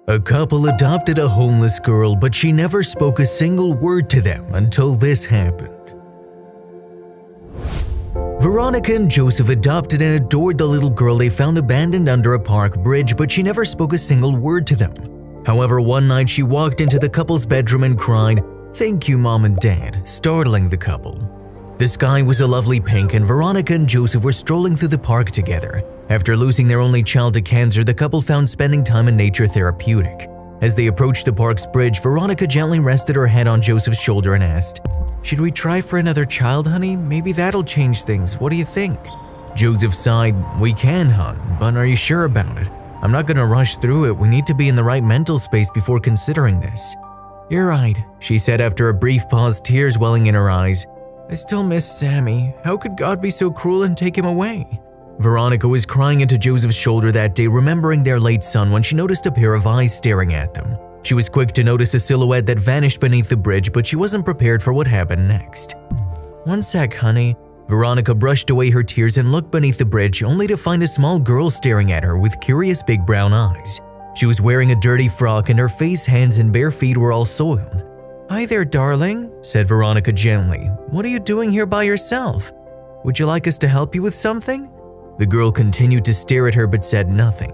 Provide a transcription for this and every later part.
A couple adopted a homeless girl, but she never spoke a single word to them until this happened. Veronica and Joseph adopted and adored the little girl they found abandoned under a park bridge, but she never spoke a single word to them. However, one night she walked into the couple's bedroom and cried, "Thank you, Mom and Dad," startling the couple. The sky was a lovely pink and Veronica and Joseph were strolling through the park together. After losing their only child to cancer, the couple found spending time in nature therapeutic. As they approached the park's bridge, Veronica gently rested her head on Joseph's shoulder and asked, "Should we try for another child, honey? Maybe that'll change things. What do you think?" Joseph sighed, "We can, hon, but are you sure about it? I'm not gonna rush through it. We need to be in the right mental space before considering this." "You're right," she said after a brief pause, tears welling in her eyes. "I still miss Sammy. How could God be so cruel and take him away?" Veronica was crying into Joseph's shoulder that day, remembering their late son, when she noticed a pair of eyes staring at them. She was quick to notice a silhouette that vanished beneath the bridge, but she wasn't prepared for what happened next. "One sec, honey." Veronica brushed away her tears and looked beneath the bridge, only to find a small girl staring at her with curious big brown eyes. She was wearing a dirty frock and her face, hands, and bare feet were all soiled. "Hi there, darling," said Veronica gently. "What are you doing here by yourself? Would you like us to help you with something?" The girl continued to stare at her but said nothing.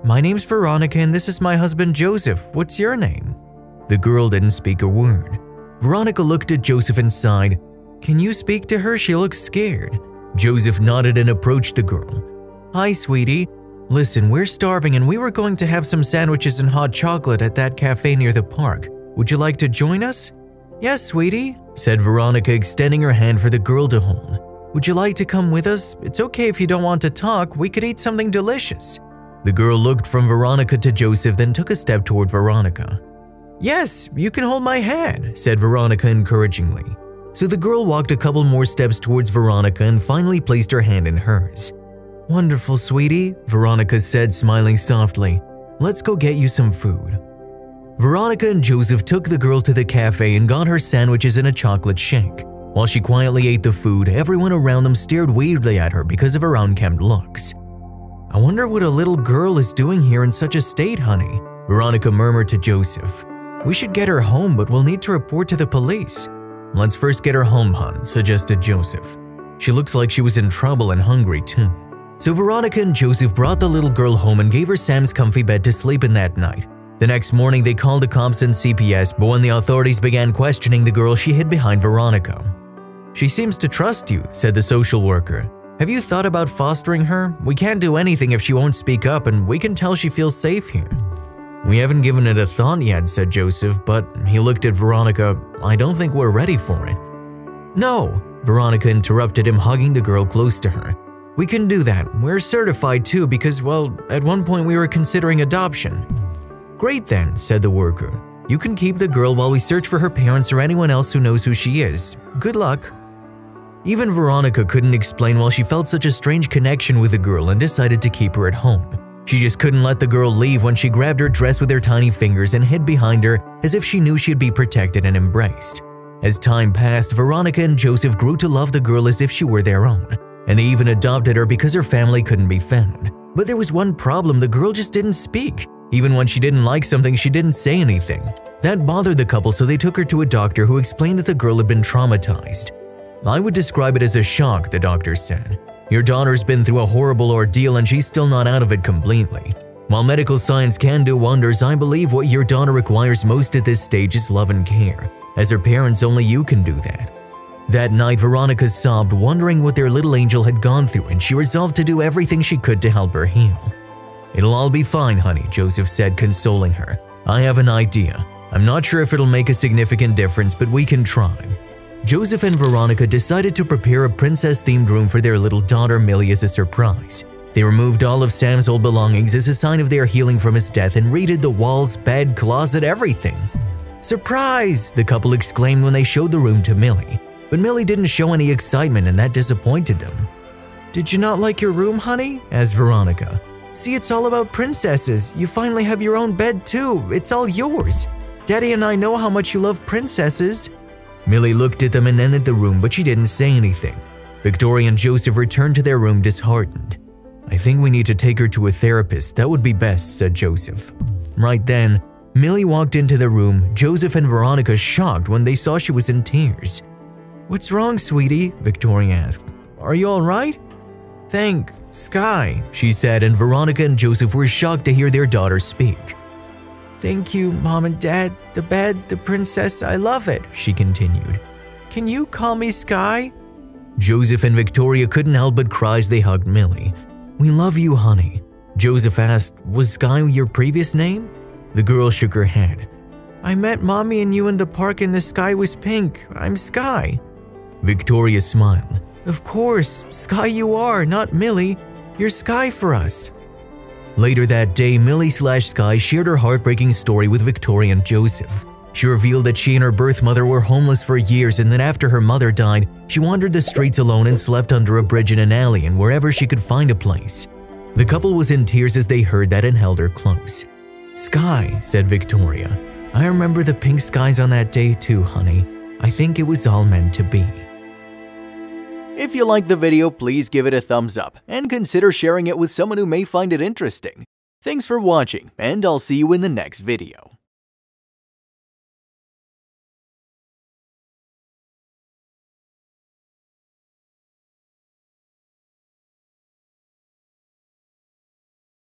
"My name's Veronica and this is my husband Joseph. What's your name?" The girl didn't speak a word. Veronica looked at Joseph and sighed. "Can you speak to her? She looks scared." Joseph nodded and approached the girl. "Hi, sweetie. Listen, we're starving and we were going to have some sandwiches and hot chocolate at that cafe near the park. Would you like to join us?" "Yes, sweetie," said Veronica, extending her hand for the girl to hold. "Would you like to come with us? It's okay if you don't want to talk. We could eat something delicious." The girl looked from Veronica to Joseph, then took a step toward Veronica. "Yes, you can hold my hand," said Veronica encouragingly. So the girl walked a couple more steps towards Veronica and finally placed her hand in hers. "Wonderful, sweetie," Veronica said, smiling softly. "Let's go get you some food." Veronica and Joseph took the girl to the cafe and got her sandwiches and a chocolate shake. While she quietly ate the food, everyone around them stared weirdly at her because of her unkempt looks. "I wonder what a little girl is doing here in such a state, honey," Veronica murmured to Joseph. "We should get her home, but we'll need to report to the police." "Let's first get her home, hon," suggested Joseph. "She looks like she was in trouble and hungry too." So Veronica and Joseph brought the little girl home and gave her Sam's comfy bed to sleep in that night. The next morning, they called the cops and CPS, but when the authorities began questioning the girl, she hid behind Veronica. "She seems to trust you," said the social worker. "Have you thought about fostering her? We can't do anything if she won't speak up, and we can tell she feels safe here." "We haven't given it a thought yet," said Joseph, but he looked at Veronica. "I don't think we're ready for it." "No," Veronica interrupted him, hugging the girl close to her. "We can do that. We're certified too because, well, at one point we were considering adoption." "Great then," said the worker. "You can keep the girl while we search for her parents or anyone else who knows who she is. Good luck." Even Veronica couldn't explain why she felt such a strange connection with the girl and decided to keep her at home. She just couldn't let the girl leave when she grabbed her dress with her tiny fingers and hid behind her as if she knew she'd be protected and embraced. As time passed, Veronica and Joseph grew to love the girl as if she were their own, and they even adopted her because her family couldn't be found. But there was one problem: the girl just didn't speak. Even when she didn't like something, she didn't say anything. That bothered the couple, so they took her to a doctor who explained that the girl had been traumatized. "I would describe it as a shock," the doctor said. "Your daughter's been through a horrible ordeal and she's still not out of it completely. While medical science can do wonders, I believe what your daughter requires most at this stage is love and care. As her parents, only you can do that." That night, Veronica sobbed, wondering what their little angel had gone through, and she resolved to do everything she could to help her heal. "It'll all be fine, honey," Joseph said, consoling her. "I have an idea. I'm not sure if it'll make a significant difference, but we can try." Joseph and Veronica decided to prepare a princess-themed room for their little daughter Millie as a surprise. They removed all of Sam's old belongings as a sign of their healing from his death and redid the walls, bed, closet, everything. "Surprise!" the couple exclaimed when they showed the room to Millie. But Millie didn't show any excitement, and that disappointed them. "Did you not like your room, honey?" asked Veronica. "See, it's all about princesses. You finally have your own bed too. It's all yours. Daddy and I know how much you love princesses." Millie looked at them and entered the room, but she didn't say anything. Victoria and Joseph returned to their room disheartened. "I think we need to take her to a therapist. That would be best," said Joseph. Right then, Millie walked into the room, Joseph and Veronica shocked when they saw she was in tears. "What's wrong, sweetie?" Victoria asked. "Are you all right?" "Thank Sky," she said, and Veronica and Joseph were shocked to hear their daughter speak. "Thank you, Mom and Dad, the bed, the princess, I love it," she continued. "Can you call me Sky?" Joseph and Victoria couldn't help but cry as they hugged Millie. "We love you, honey." Joseph asked, "Was Sky your previous name?" The girl shook her head. "I met Mommy and you in the park and the sky was pink. I'm Sky." Victoria smiled. "Of course, Sky you are, not Millie. You're Sky for us." Later that day, Millie/Sky shared her heartbreaking story with Victoria and Joseph. She revealed that she and her birth mother were homeless for years and that after her mother died, she wandered the streets alone and slept under a bridge in an alley and wherever she could find a place. The couple was in tears as they heard that and held her close. "Sky," said Victoria, "I remember the pink skies on that day too, honey. I think it was all meant to be." If you liked the video, please give it a thumbs up and consider sharing it with someone who may find it interesting. Thanks for watching, and I'll see you in the next video.